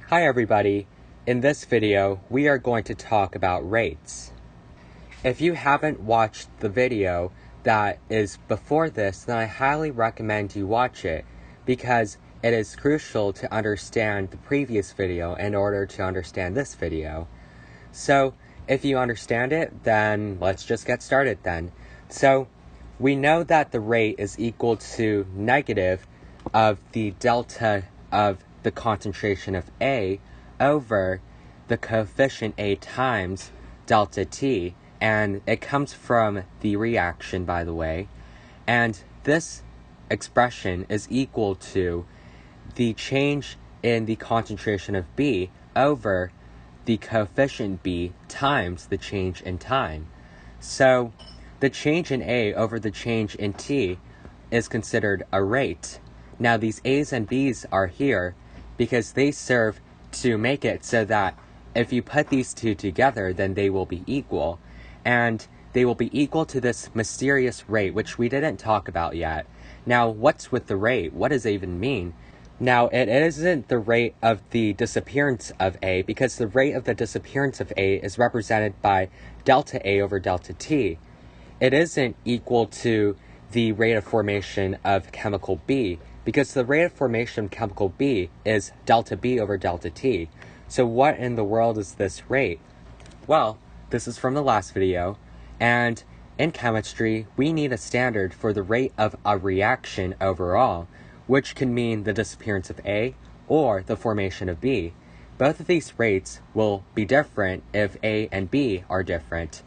Hi everybody, in this video we are going to talk about rates. If you haven't watched the video that is before this, then I highly recommend you watch it because it is crucial to understand the previous video in order to understand this video. So if you understand it, then let's just get started then. So we know that the rate is equal to negative of the delta of the concentration of A over the coefficient A times delta T, and it comes from the reaction, by the way, and this expression is equal to the change in the concentration of B over the coefficient B times the change in time. So the change in A over the change in T is considered a rate. Now these A's and B's are here because they serve to make it so that if you put these two together, then they will be equal. And they will be equal to this mysterious rate, which we didn't talk about yet. Now, what's with the rate? What does it even mean? Now, it isn't the rate of the disappearance of A, because the rate of the disappearance of A is represented by delta A over delta T. It isn't equal to the rate of formation of chemical B, because the rate of formation of chemical B is delta B over delta T. So what in the world is this rate? Well, this is from the last video, and in chemistry, we need a standard for the rate of a reaction overall, which can mean the disappearance of A or the formation of B. Both of these rates will be different if A and B are different.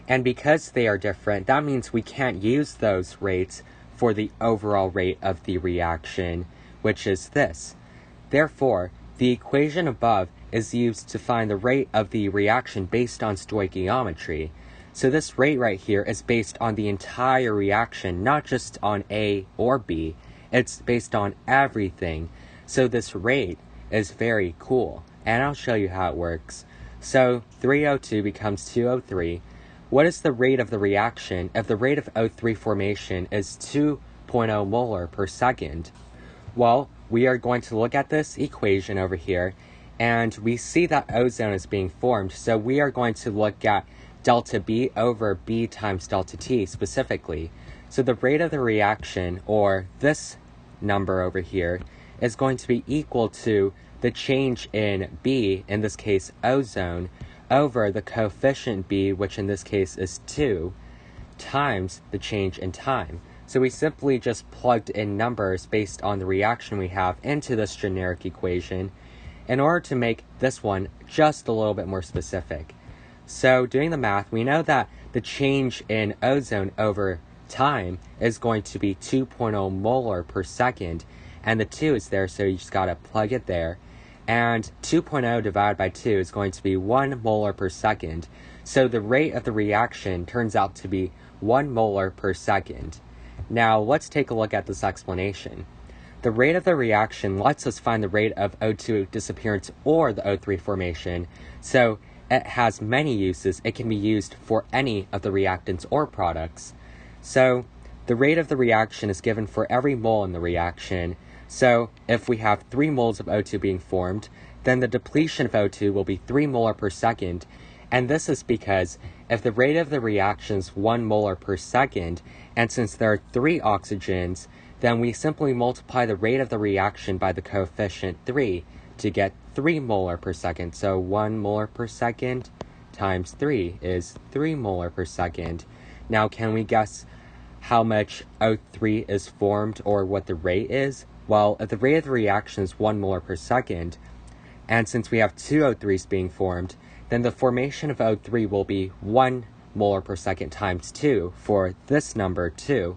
And because they are different, that means we can't use those rates for the overall rate of the reaction, which is this. Therefore, the equation above is used to find the rate of the reaction based on stoichiometry. So this rate right here is based on the entire reaction, not just on A or B. It's based on everything. So this rate is very cool, and I'll show you how it works. So 3O2 becomes 2O3. What is the rate of the reaction if the rate of O3 formation is 2.0 molar per second? Well, we are going to look at this equation over here, and we see that ozone is being formed, so we are going to look at delta B over B times delta T specifically. So the rate of the reaction, or this number over here, is going to be equal to the change in B, in this case ozone, over the coefficient B, which in this case is 2, times the change in time. So we simply just plugged in numbers based on the reaction we have into this generic equation in order to make this one just a little bit more specific. So doing the math, we know that the change in ozone over time is going to be 2.0 molar per second, and the 2 is there, so you just gotta plug it there. And 2.0 divided by 2 is going to be 1 molar per second. So the rate of the reaction turns out to be 1 molar per second. Now let's take a look at this explanation. The rate of the reaction lets us find the rate of O2 disappearance or the O3 formation. So it has many uses. It can be used for any of the reactants or products. So the rate of the reaction is given for every mole in the reaction. So if we have 3 moles of O2 being formed, then the depletion of O2 will be 3 molar per second. And this is because if the rate of the reaction is 1 molar per second, and since there are 3 oxygens, then we simply multiply the rate of the reaction by the coefficient 3 to get 3 molar per second. So 1 molar per second times 3 is 3 molar per second. Now can we guess how much O3 is formed or what the rate is? Well, if the rate of the reaction is 1 molar per second, and since we have 2 O3s being formed, then the formation of O3 will be 1 molar per second times 2 for this number 2,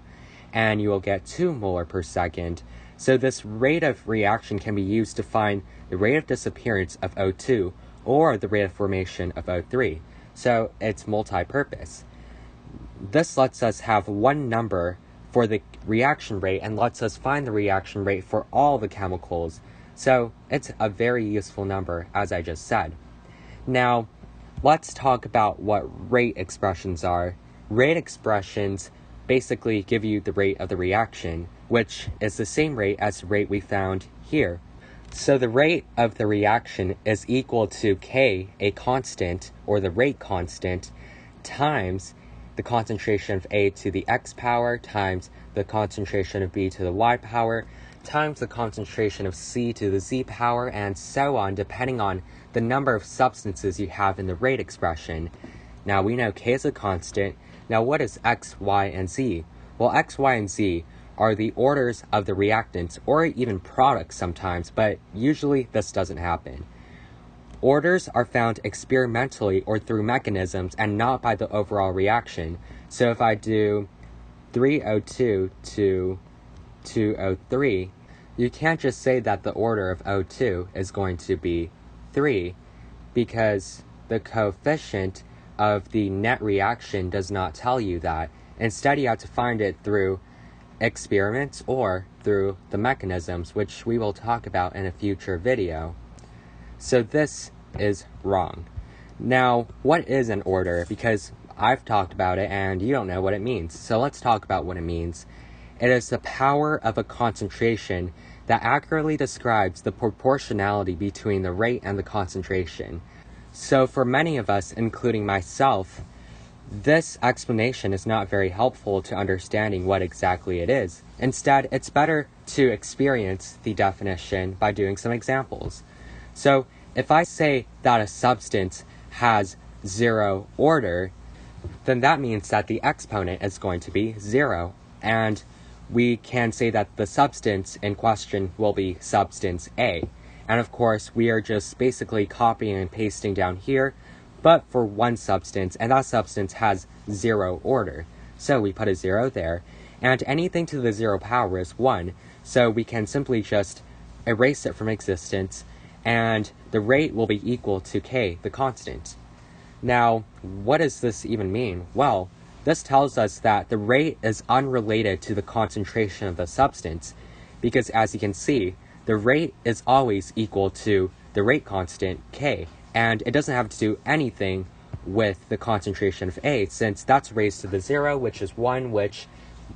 and you will get 2 molar per second. So this rate of reaction can be used to find the rate of disappearance of O2 or the rate of formation of O3. So it's multi-purpose. This lets us have one number for the reaction rate and lets us find the reaction rate for all the chemicals. So it's a very useful number, as I just said. Now, let's talk about what rate expressions are. Rate expressions basically give you the rate of the reaction, which is the same rate as the rate we found here. So the rate of the reaction is equal to K, a constant, or the rate constant, times the concentration of A to the X power, times the concentration of B to the Y power, times the concentration of C to the Z power, and so on, depending on the number of substances you have in the rate expression. Now we know K is a constant. Now what is X, Y, and Z? Well, X, Y, and Z are the orders of the reactants, or even products sometimes, but usually this doesn't happen. Orders are found experimentally or through mechanisms and not by the overall reaction. So if I do 3O2 to 2O3, you can't just say that the order of O2 is going to be 3, because the coefficient of the net reaction does not tell you that. Instead, you have to find it through experiments or through the mechanisms, which we will talk about in a future video. So this is wrong. Now, what is an order? Because I've talked about it and you don't know what it means. So let's talk about what it means. It is the power of a concentration that accurately describes the proportionality between the rate and the concentration. So for many of us, including myself, this explanation is not very helpful to understanding what exactly it is. Instead, it's better to experience the definition by doing some examples. So if I say that a substance has 0 order, then that means that the exponent is going to be 0. And we can say that the substance in question will be substance A. And of course, we are just basically copying and pasting down here, but for one substance, and that substance has 0 order. So we put a 0 there, and anything to the 0 power is 1, so we can simply just erase it from existence, and the rate will be equal to K, the constant. Now, what does this even mean? Well, this tells us that the rate is unrelated to the concentration of the substance, because as you can see, the rate is always equal to the rate constant, K, and it doesn't have to do anything with the concentration of A, since that's raised to the 0, which is 1, which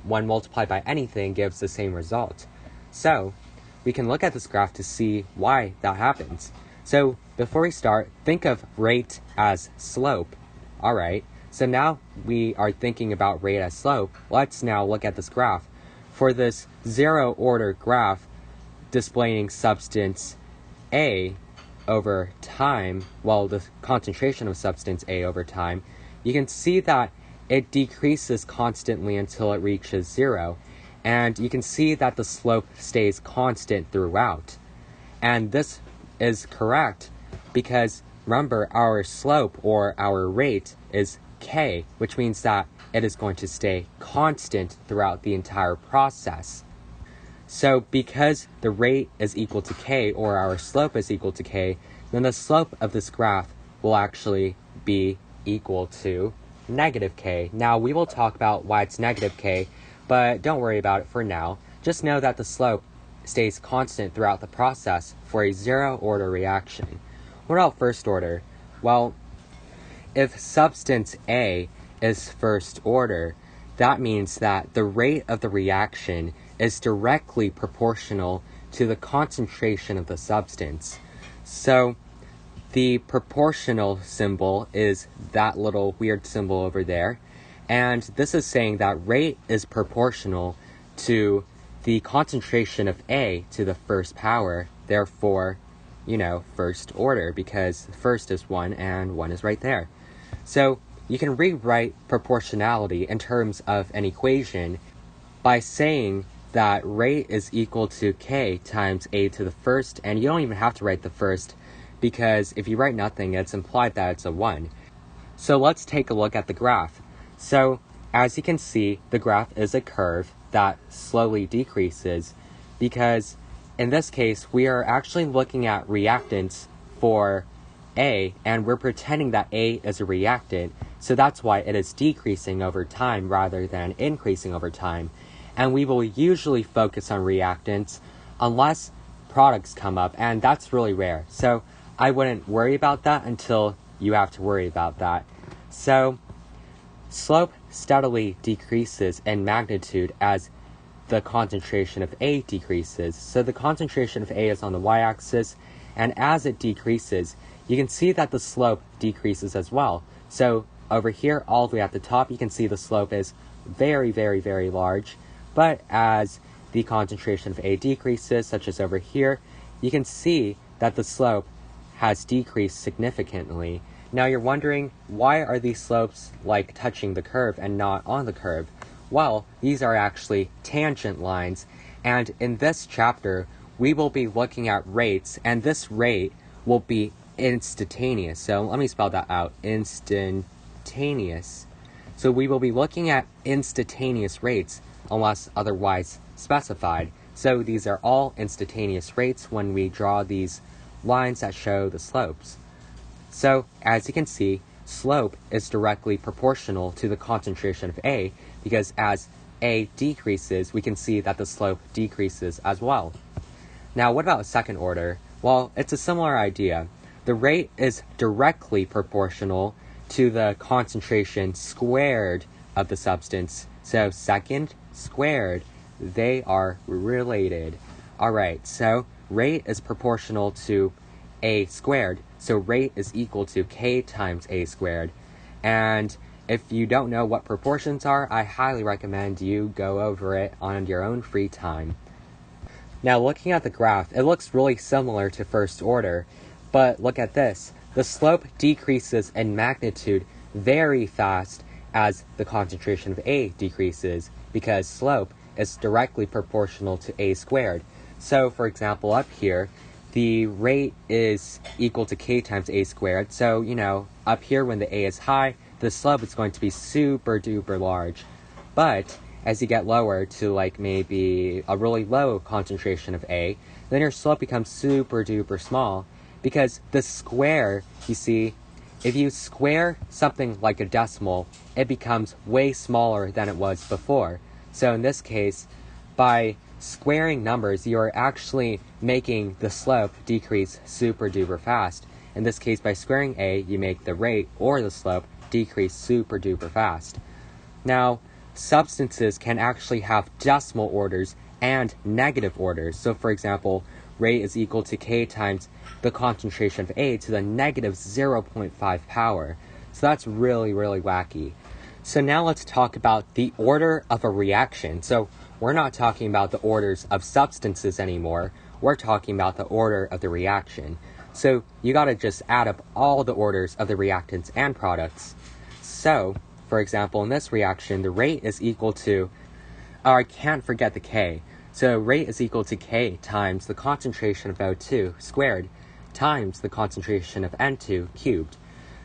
1 multiplied by anything gives the same result. So we can look at this graph to see why that happens. So before we start, think of rate as slope. Alright, so now we are thinking about rate as slope. Let's now look at this graph. For this 0 order graph displaying substance A over time, well, the concentration of substance A over time, you can see that it decreases constantly until it reaches 0. And you can see that the slope stays constant throughout. And this is correct because, remember, our slope or our rate is K, which means that it is going to stay constant throughout the entire process. So because the rate is equal to K, or our slope is equal to K, then the slope of this graph will actually be equal to negative K. Now we will talk about why it's negative K, but don't worry about it for now. Just know that the slope stays constant throughout the process for a 0 order reaction. What about first order? Well, if substance A is first order, that means that the rate of the reaction is directly proportional to the concentration of the substance. So the proportional symbol is that little weird symbol over there, and this is saying that rate is proportional to the concentration of A to the first power, therefore, first order, because first is 1 and 1 is right there. So you can rewrite proportionality in terms of an equation by saying that rate is equal to K times A to the first, and you don't even have to write the first, because if you write nothing, it's implied that it's a 1. So let's take a look at the graph. So as you can see, the graph is a curve that slowly decreases, because in this case, we are actually looking at reactants for A, and we're pretending that A is a reactant, so that's why it is decreasing over time rather than increasing over time. And we will usually focus on reactants unless products come up, and that's really rare. So I wouldn't worry about that until you have to worry about that. So slope steadily decreases in magnitude as the concentration of A decreases. So the concentration of A is on the y-axis, and as it decreases, you can see that the slope decreases as well. So over here, all the way at the top, you can see the slope is very, very, very large. But as the concentration of A decreases, such as over here, you can see that the slope has decreased significantly. Now you're wondering, why are these slopes like touching the curve and not on the curve? Well, these are actually tangent lines, and in this chapter, we will be looking at rates, and this rate will be instantaneous. So let me spell that out, instantaneous. So we will be looking at instantaneous rates unless otherwise specified. So these are all instantaneous rates when we draw these lines that show the slopes. So as you can see, slope is directly proportional to the concentration of A, because as A decreases, we can see that the slope decreases as well. Now, what about second order? Well, it's a similar idea. The rate is directly proportional to the concentration squared of the substance. So second squared, they are related. Alright, so rate is proportional to A squared, so rate is equal to K times A squared. And if you don't know what proportions are, I highly recommend you go over it on your own free time. Now looking at the graph, it looks really similar to first order, but look at this. The slope decreases in magnitude very fast as the concentration of A decreases, because slope is directly proportional to A squared. So for example, up here, the rate is equal to K times A squared. So, you know, up here when the A is high, the slope is going to be super duper large. But as you get lower to like maybe a really low concentration of A, then your slope becomes super duper small, because the square, you see, if you square something like a decimal, it becomes way smaller than it was before. So in this case, by squaring numbers, you're actually making the slope decrease super duper fast. In this case, by squaring A, you make the rate or the slope decrease super duper fast. Now, substances can actually have decimal orders and negative orders. So for example, rate is equal to K times the concentration of A to the negative 0.5 power. So that's really, really wacky. So now let's talk about the order of a reaction. So we're not talking about the orders of substances anymore. We're talking about the order of the reaction. So you gotta just add up all the orders of the reactants and products. So, for example, in this reaction, the rate is equal to, I can't forget the K. So rate is equal to K times the concentration of O2 squared times the concentration of N2 cubed.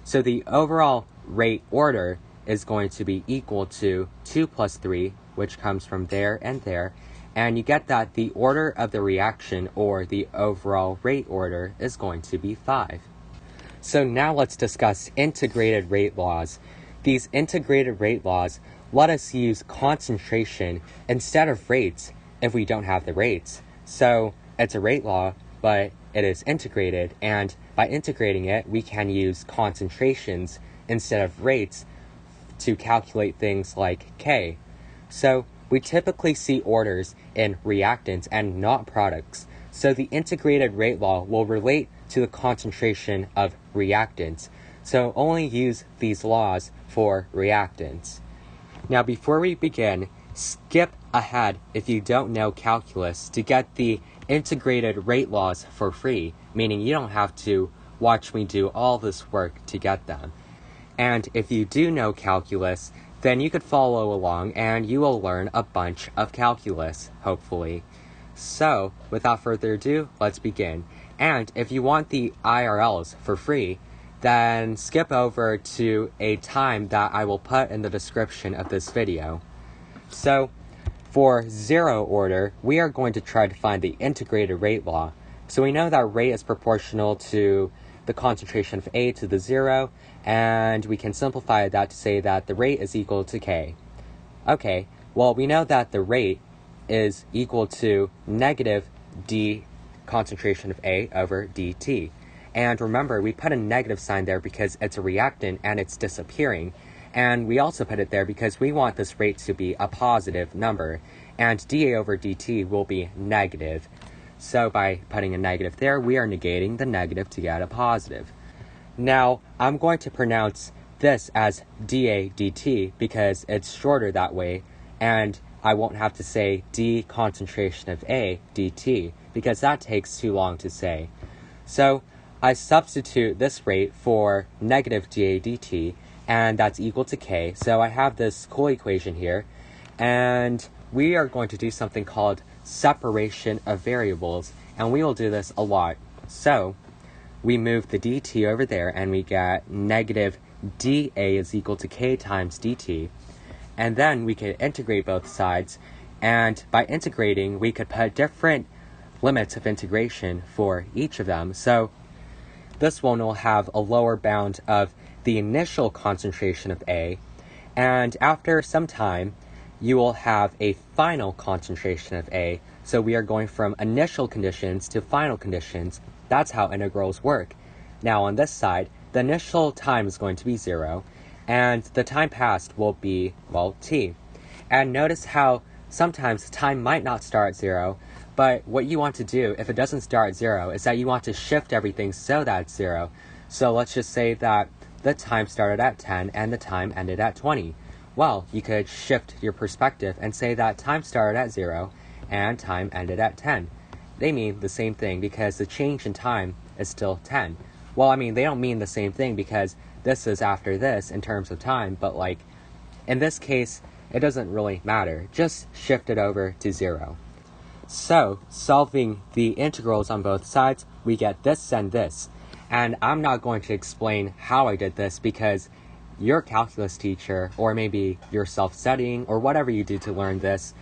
So the overall rate order is going to be equal to 2 plus 3, which comes from there, and you get that the order of the reaction, or the overall rate order, is going to be 5. So now let's discuss integrated rate laws. These integrated rate laws let us use concentration instead of rates if we don't have the rates. So it's a rate law, but it is integrated, and by integrating it, we can use concentrations instead of rates to calculate things like K. So we typically see orders in reactants and not products. So the integrated rate law will relate to the concentration of reactants. So only use these laws for reactants. Now before we begin, skip ahead if you don't know calculus to get the integrated rate laws for free, meaning you don't have to watch me do all this work to get them. And if you do know calculus, then you could follow along and you will learn a bunch of calculus, hopefully. So, without further ado, let's begin. And if you want the IRLs for free, then skip over to a time that I will put in the description of this video. So, for zero order, we are going to try to find the integrated rate law. So we know that rate is proportional to the concentration of A to the 0, and we can simplify that to say that the rate is equal to K. Okay, well, we know that the rate is equal to negative d concentration of A over dt. And remember, we put a negative sign there because it's a reactant and it's disappearing. And we also put it there because we want this rate to be a positive number. and dA over dt will be negative. So by putting a negative there, we are negating the negative to get a positive. Now, I'm going to pronounce this as dA dt because it's shorter that way, and I won't have to say d concentration of A dt because that takes too long to say. So I substitute this rate for negative dA dt, and that's equal to k. So I have this cool equation here, and we are going to do something called separation of variables, and we will do this a lot. So we move the dt over there, and we get negative dA is equal to k times dt. And then we could integrate both sides, and by integrating, we could put different limits of integration for each of them. So this one will have a lower bound of the initial concentration of A, and after some time, you will have a final concentration of A. So we are going from initial conditions to final conditions. That's how integrals work. Now on this side, the initial time is going to be 0, and the time passed will be, well, t. And notice how sometimes time might not start at 0, but what you want to do if it doesn't start at 0 is that you want to shift everything so that it's 0. So let's just say that the time started at 10 and the time ended at 20. Well, you could shift your perspective and say that time started at 0 and time ended at 10. They mean the same thing because the change in time is still 10. Well, I mean, they don't mean the same thing because this is after this in terms of time, but like, in this case, it doesn't really matter. Just shift it over to 0. So, solving the integrals on both sides, we get this and this. And I'm not going to explain how I did this because your calculus teacher, or maybe you're self-studying, or whatever you do to learn this,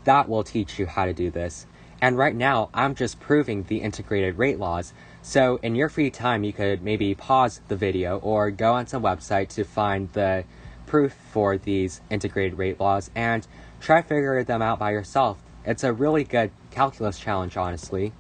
that will teach you how to do this. And right now, I'm just proving the integrated rate laws. So in your free time, you could maybe pause the video or go on some website to find the proof for these integrated rate laws and try to figure them out by yourself. It's a really good calculus challenge, honestly.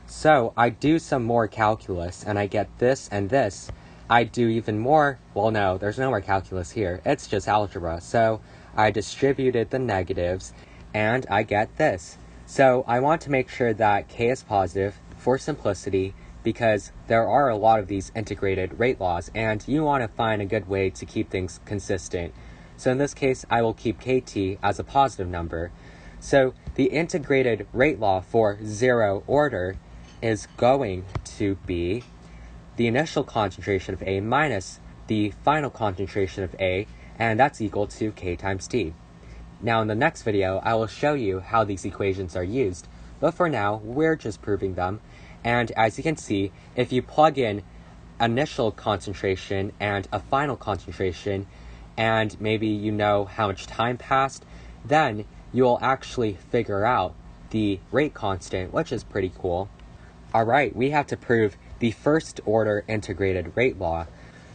So I do some more calculus and I get this and this. I do even more, well no, there's no more calculus here. It's just algebra. So I distributed the negatives and I get this. So I want to make sure that k is positive for simplicity because there are a lot of these integrated rate laws and you want to find a good way to keep things consistent. So in this case, I will keep kt as a positive number. So the integrated rate law for 0 order is going to be the initial concentration of A minus the final concentration of A, and that's equal to k times t. Now in the next video, I will show you how these equations are used, but for now, we're just proving them. And as you can see, if you plug in initial concentration and a final concentration, and maybe you know how much time passed, then you will actually figure out the rate constant, which is pretty cool. Alright, we have to prove the first order integrated rate law.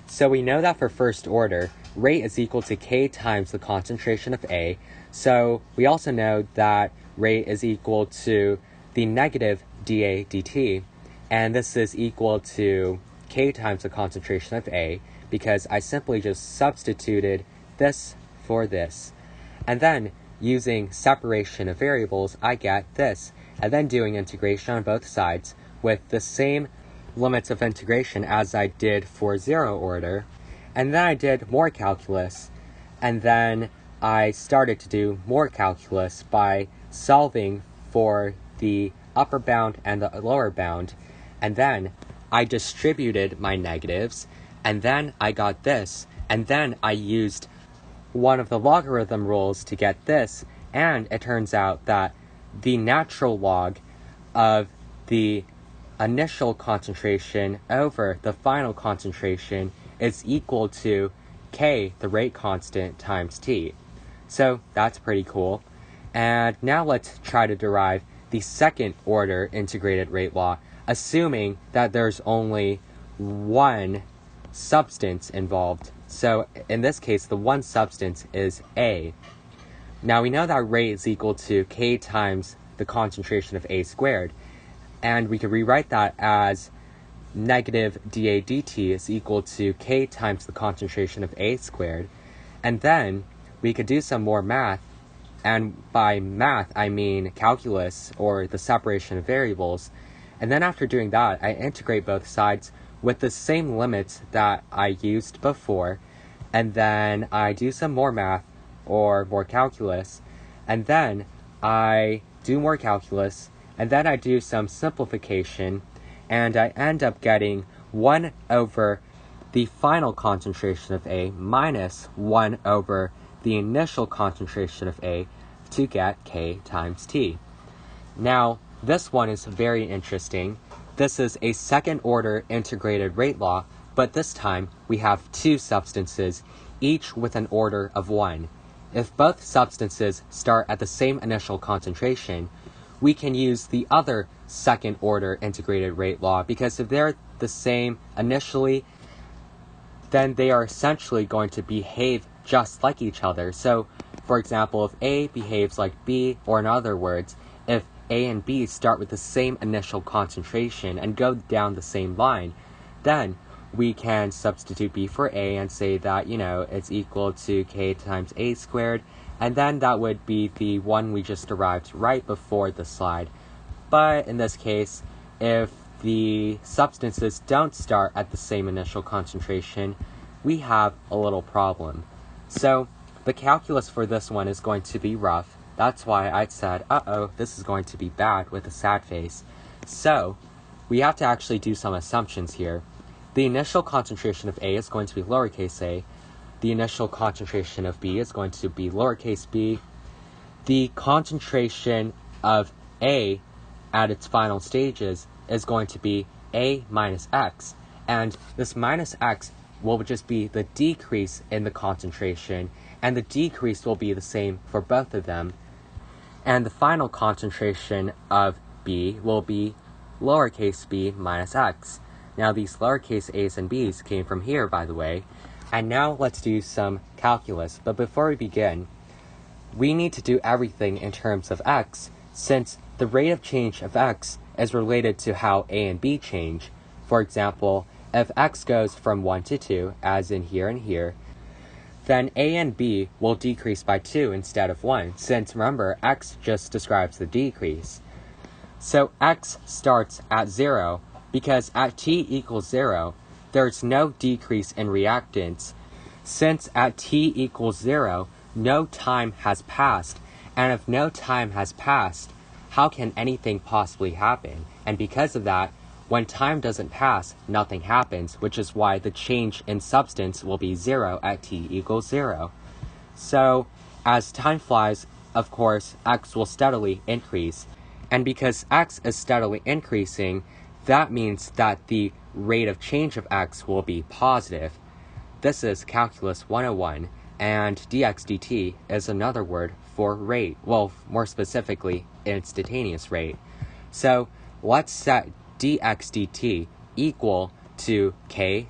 So we know that for first order, rate is equal to k times the concentration of A. So we also know that rate is equal to the negative dA dt, and this is equal to k times the concentration of A because I simply just substituted this for this. And then using separation of variables, I get this, and then doing integration on both sides with the same limits of integration as I did for 0 order. And then I did more calculus, and then I started to do more calculus by solving for the upper bound and the lower bound, and then I distributed my negatives, and then I got this, and then I used one of the logarithm rules to get this, and it turns out that the natural log of the initial concentration over the final concentration is equal to k, the rate constant, times t. So that's pretty cool. And now let's try to derive the second order integrated rate law, assuming that there's only one substance involved. So in this case, the one substance is A. Now we know that rate is equal to k times the concentration of A squared, and we could rewrite that as negative dA dt is equal to k times the concentration of A squared, and then we could do some more math and by math I mean calculus, or the separation of variables. And then after doing that, I integrate both sides with the same limits that I used before, and then I do some more math or more calculus, and then I do more calculus, and then I do some simplification, and I end up getting 1 over the final concentration of A minus 1 over the initial concentration of A to get K times T. Now, this one is very interesting. This is a second order integrated rate law, but this time we have two substances, each with an order of 1. If both substances start at the same initial concentration, we can use the other second order integrated rate law, because if they're the same initially, then they are essentially going to behave just like each other. So, for example, if A behaves like B, or in other words, if A and B start with the same initial concentration and go down the same line, then we can substitute B for A and say that, it's equal to K times A squared, and then that would be the one we just derived right before the slide. But in this case, if the substances don't start at the same initial concentration, we have a little problem. So the calculus for this one is going to be rough. That's why I said, this is going to be bad, with a sad face. So we have to actually do some assumptions here. The initial concentration of A is going to be lowercase a. The initial concentration of B is going to be lowercase b. The concentration of A at its final stages is going to be A minus X. And this minus X will just be the decrease in the concentration, and the decrease will be the same for both of them. And the final concentration of B will be lowercase b minus X. Now these lowercase a's and b's came from here, by the way. And now let's do some calculus. But before we begin, we need to do everything in terms of X, since the rate of change of X is related to how A and B change. For example, if X goes from 1 to 2, as in here and here, then A and B will decrease by 2 instead of 1, since remember, X just describes the decrease. So X starts at 0, because at T equals 0, there's no decrease in reactants. Since at T equals 0, no time has passed, and if no time has passed, how can anything possibly happen? And because of that, when time doesn't pass, nothing happens, which is why the change in substance will be 0 at T equals 0. So, as time flies, of course, X will steadily increase. And because X is steadily increasing, that means that the rate of change of X will be positive. This is Calculus 101, and dx dt is another word for rate. Well, more specifically, instantaneous rate. So, let's set dx dt equal to K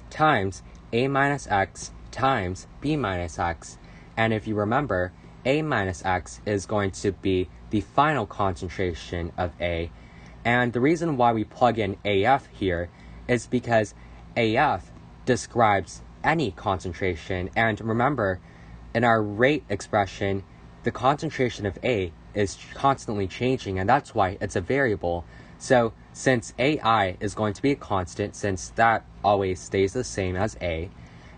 times A minus X times B minus X. And if you remember, A minus X is going to be the final concentration of A. And the reason why we plug in AF here is because AF describes any concentration. And remember, in our rate expression, the concentration of A is constantly changing, and that's why it's a variable. So since AI is going to be a constant, since that always stays the same as A,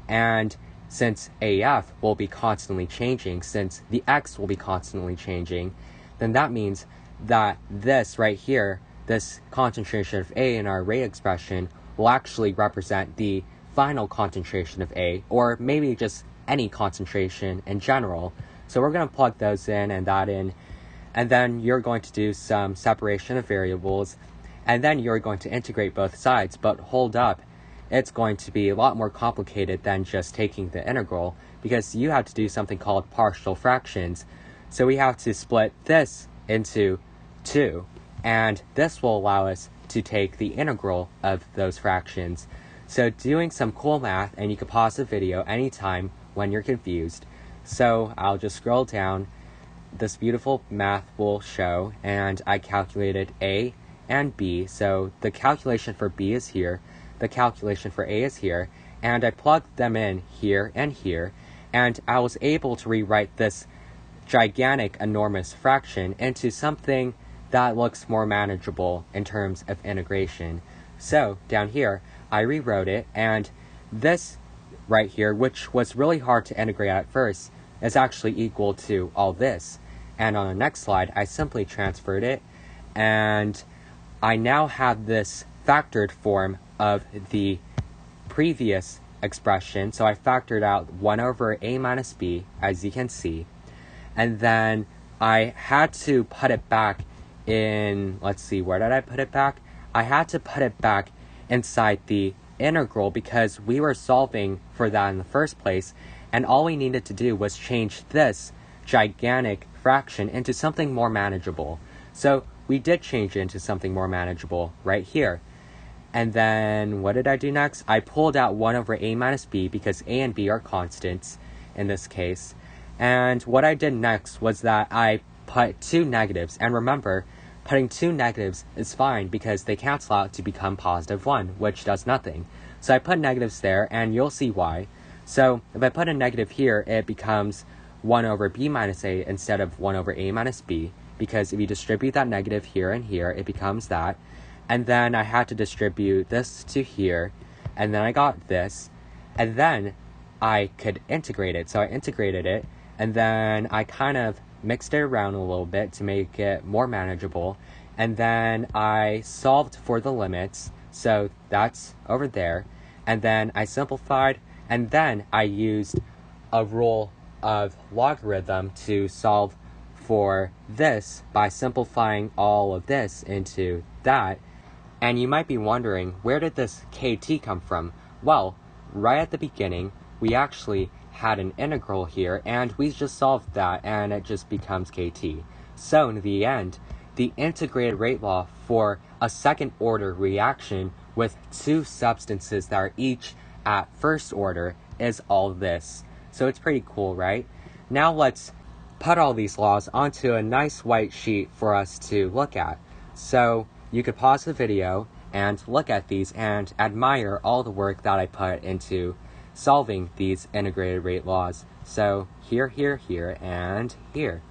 and since AF will be constantly changing, since the X will be constantly changing, then that means that this right here, this concentration of A in our rate expression, will actually represent the final concentration of A, or maybe just any concentration in general. So we're going to plug those in and that in, and then you're going to do some separation of variables, and then you're going to integrate both sides. But hold up, it's going to be a lot more complicated than just taking the integral, because you have to do something called partial fractions. So we have to split this into 2, and this will allow us to take the integral of those fractions. So doing some cool math, and you can pause the video anytime when you're confused. So I'll just scroll down. This beautiful math will show, and I calculated A and B. So the calculation for B is here, the calculation for A is here, and I plugged them in here and here, and I was able to rewrite this gigantic, enormous fraction into something that looks more manageable in terms of integration. So down here, I rewrote it, and this right here, which was really hard to integrate at first, is actually equal to all this. And on the next slide, I simply transferred it, and I now have this factored form of the previous expression. So I factored out 1 over a minus b, as you can see. And then I had to put it back in, let's see, where did I put it back? I had to put it back inside the integral because we were solving for that in the first place, and all we needed to do was change this gigantic fraction into something more manageable. So we did change it into something more manageable right here. And then what did I do next? I pulled out 1 over a minus b because a and b are constants in this case. And what I did next was that I put 2 negatives. And remember, putting 2 negatives is fine because they cancel out to become positive 1, which does nothing. So I put negatives there, and you'll see why. So if I put a negative here, it becomes 1 over b minus a instead of 1 over a minus b, because if you distribute that negative here and here, it becomes that. And then I had to distribute this to here, and then I got this, and then I could integrate it. So I integrated it, and then I kind of mixed it around a little bit to make it more manageable, and then I solved for the limits, so that's over there, and then I simplified, and then I used a rule of logarithm to solve for this by simplifying all of this into that. And you might be wondering, where did this kt come from? Well, right at the beginning, we actually had an integral here, and we just solved that, and it just becomes kt. So in the end, the integrated rate law for a second order reaction with 2 substances that are each at first order is all this. So it's pretty cool, right? Now let's put all these laws onto a nice white sheet for us to look at. So you could pause the video and look at these and admire all the work that I put into solving these integrated rate laws. So here, here, here, and here.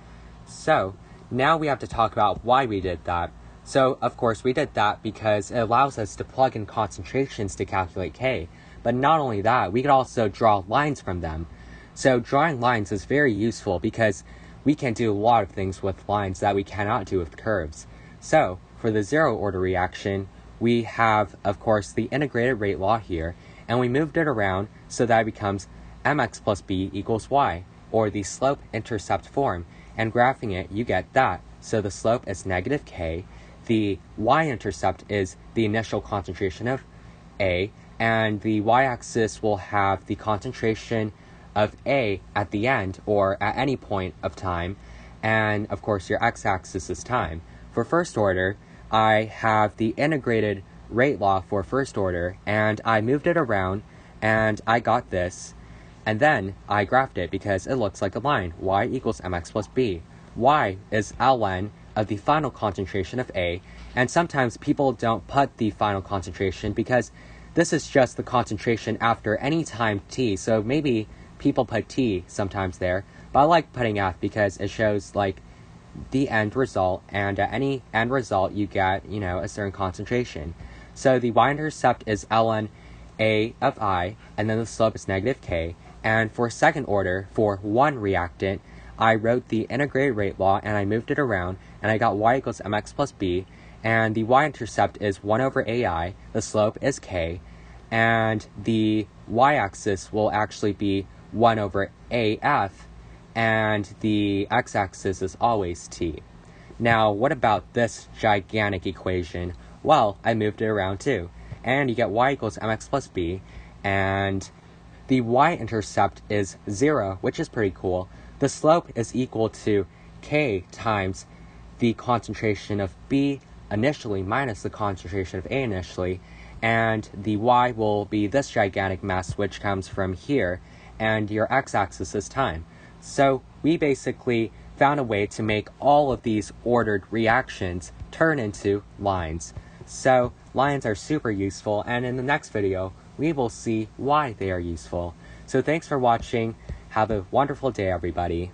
So now we have to talk about why we did that. So of course we did that because it allows us to plug in concentrations to calculate K. But not only that, we could also draw lines from them. So drawing lines is very useful because we can do a lot of things with lines that we cannot do with curves. So for the zero order reaction, we have, of course, the integrated rate law here, and we moved it around so that it becomes mx plus b equals y, or the slope-intercept form, and graphing it, you get that. So the slope is negative k, the y-intercept is the initial concentration of A, and the y-axis will have the concentration of A at the end, or at any point of time, and of course your x-axis is time. For first order, I have the integrated rate law for first order, and I moved it around, and I got this, and then I graphed it because it looks like a line, y equals mx plus b. Y is ln of the final concentration of A, and sometimes people don't put the final concentration because this is just the concentration after any time t, so maybe people put t sometimes there, but I like putting f because it shows like the end result, and at any end result you get, a certain concentration. So the y-intercept is ln A of I, and then the slope is negative k, and for second order, for one reactant, I wrote the integrated rate law and I moved it around, and I got y equals mx plus b, and the y-intercept is 1 over ai, the slope is k, and the y-axis will actually be 1 over af, and the x-axis is always t. Now, what about this gigantic equation? Well, I moved it around too, and you get y equals mx plus b, and the y-intercept is 0, which is pretty cool. The slope is equal to k times the concentration of b initially minus the concentration of A initially, and the y will be this gigantic mess which comes from here, and your x-axis is time. So we basically found a way to make all of these ordered reactions turn into lines. So lines are super useful, and in the next video we will see why they are useful. So thanks for watching. Have a wonderful day, everybody.